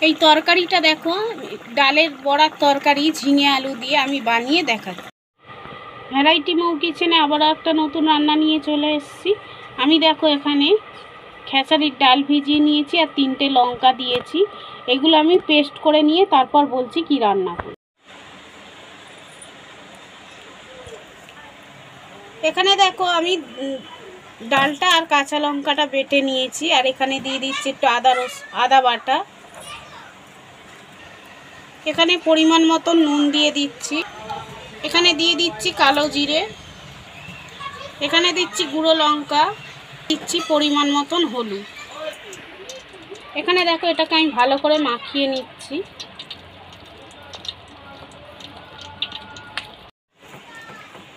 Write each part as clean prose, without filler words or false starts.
এই তরকারিটা দেখো, ডালের বড়ার তরকারি ঝিঙে আলু দিয়ে আমি বানিয়ে দেখাচ্ছি। ভ্যারাইটি মৌ কিচেনে আবারও একটা নতুন রান্না নিয়ে চলে এসেছি। আমি দেখো এখানে খেসারির ডাল ভিজিয়ে নিয়েছি আর 3টে লঙ্কা দিয়েছি। এগুলো আমি পেস্ট করে নিয়ে তারপর বলছি কি রান্না করি। এখানে দেখো আমি ডালটা আর কাঁচা লঙ্কাটা বেটে নিয়েছি, আর এখানে দিয়ে দিচ্ছি একটু আদা বাটা। এখানে পরিমাণ মতো নুন দিয়ে দিচ্ছি। এখানে দিয়ে দিচ্ছি কালো জিরে, এখানে দিচ্ছি গুঁড়ো লঙ্কা, দিচ্ছি পরিমাণ মতন হলুদ। এখানে দেখো এটাকে আমি ভালো করে মাখিয়ে নিচ্ছি।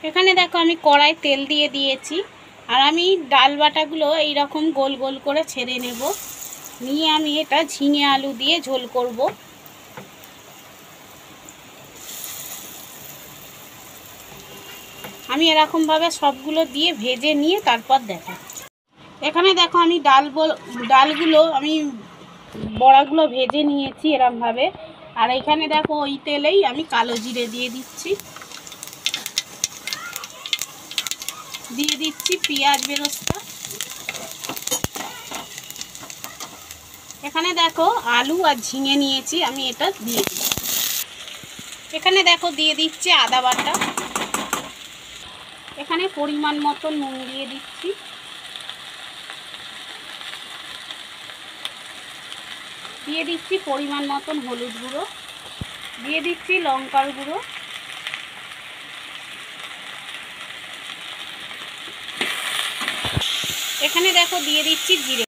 এখানে দেখো আমি কড়াই তেল দিয়ে দিয়েছি, আর আমি ডাল বাটাগুলো এইরকম গোল গোল করে ছেড়ে নেব। নিয়ে আমি এটা ঝিঙে আলু দিয়ে ঝোল করব। আমি এরকমভাবে সবগুলো দিয়ে ভেজে নিয়ে তারপর দেখাচ্ছি। এখানে দেখো আমি ডালগুলো আমি বড়াগুলো ভেজে নিয়েছি এরকমভাবে। আর এখানে দেখো ওই তেলেই আমি কালো জিরে দিয়ে দিচ্ছি, দিয়ে দিচ্ছি পেঁয়াজ বেরেস্তা। এখানে দেখো আলু আর ঝিঙে নিয়েছি, আমি এটা দিয়ে দিচ্ছি। এখানে দেখো দিয়ে দিচ্ছি আদা বাটা। এখানে পরিমাণ মতো নুন দিয়ে দিচ্ছি। দিয়ে দিচ্ছি পরিমাণ মতন হলুদ গুঁড়ো, দিয়ে দিচ্ছি লঙ্কার গুঁড়ো। এখানে দেখো দিয়ে দিচ্ছি জিরে।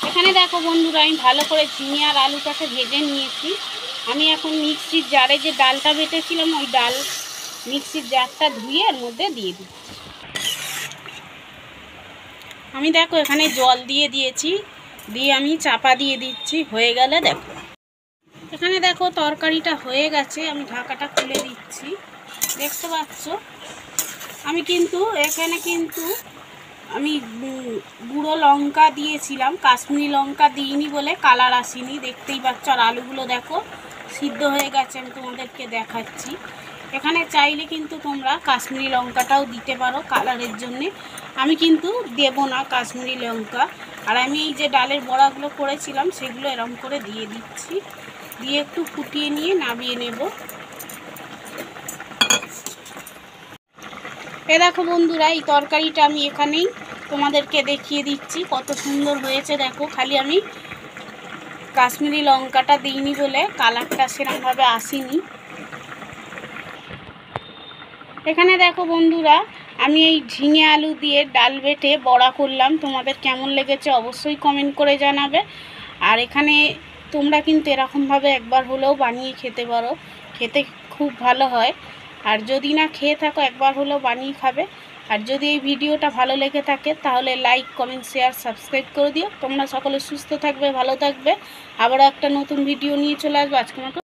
এখানে দেখো বন্ধুরা আমি ভালো করে ঝিঙে আর আলুটাকে ভেজে নিয়েছি। আমি এখন মিক্সির জারে যে ডালটা বেটেছিলাম ওই ডাল মিক্সির জারটা ধুয়ে এর মধ্যে দিয়ে দিচ্ছি। আমি দেখো এখানে জল দিয়ে দিয়েছি, দিয়ে আমি চাপা দিয়ে দিচ্ছি। হয়ে গেলে দেখো, এখানে দেখো তরকারিটা হয়ে গেছে। আমি ঢাকাটা খুলে দিচ্ছি। দেখতে পাচ্ছ আমি কিন্তু এখানে আমি গুঁড়ো লঙ্কা দিয়েছিলাম, কাশ্মীরি লঙ্কা দিইনি বলে কালার আসেনি। দেখতেই পাচ্ছ। আর আলুগুলো দেখো সিদ্ধ হয়ে গেছে, আমি তোমাদেরকে দেখাচ্ছি। এখানে চাইলে কিন্তু তোমরা কাশ্মীরি লঙ্কাটাও দিতে পারো কালারের জন্যে। আমি কিন্তু দেব না কাশ্মীরি লঙ্কা। আর আমি এই যে ডালের বড়াগুলো করেছিলাম সেগুলো এরকম করে দিয়ে দিচ্ছি, দিয়ে একটু ফুটিয়ে নিয়ে নামিয়ে নেব। এ দেখো বন্ধুরা এই তরকারিটা আমি এখানেই তোমাদেরকে দেখিয়ে দিচ্ছি কত সুন্দর হয়েছে। দেখো খালি আমি কাশ্মীরি লঙ্কাটা দিইনি বলে কালারটা সেরকমভাবে আসেনি। এখানে দেখো বন্ধুরা আমি এই ঝিঙে আলু দিয়ে ডাল বেটে বড়া করলাম। তোমাদের কেমন লেগেছে অবশ্যই কমেন্ট করে জানাবে। আর এখানে তোমরা কিন্তু এরকমভাবে একবার হলেও বানিয়ে খেতে পারো, খেতে খুব ভালো হয়। আর যদি না খেয়ে থাকো একবার হলেও বানিয়ে খাবে। আর যদি এই ভিডিওটা ভালো লেগে থাকে তাহলে লাইক কমেন্ট শেয়ার সাবস্ক্রাইব করে দিও। তোমরা সকলে সুস্থ থাকবে, ভালো থাকবে। আবারও একটা নতুন ভিডিও নিয়ে চলে আসবো। আজকের মতো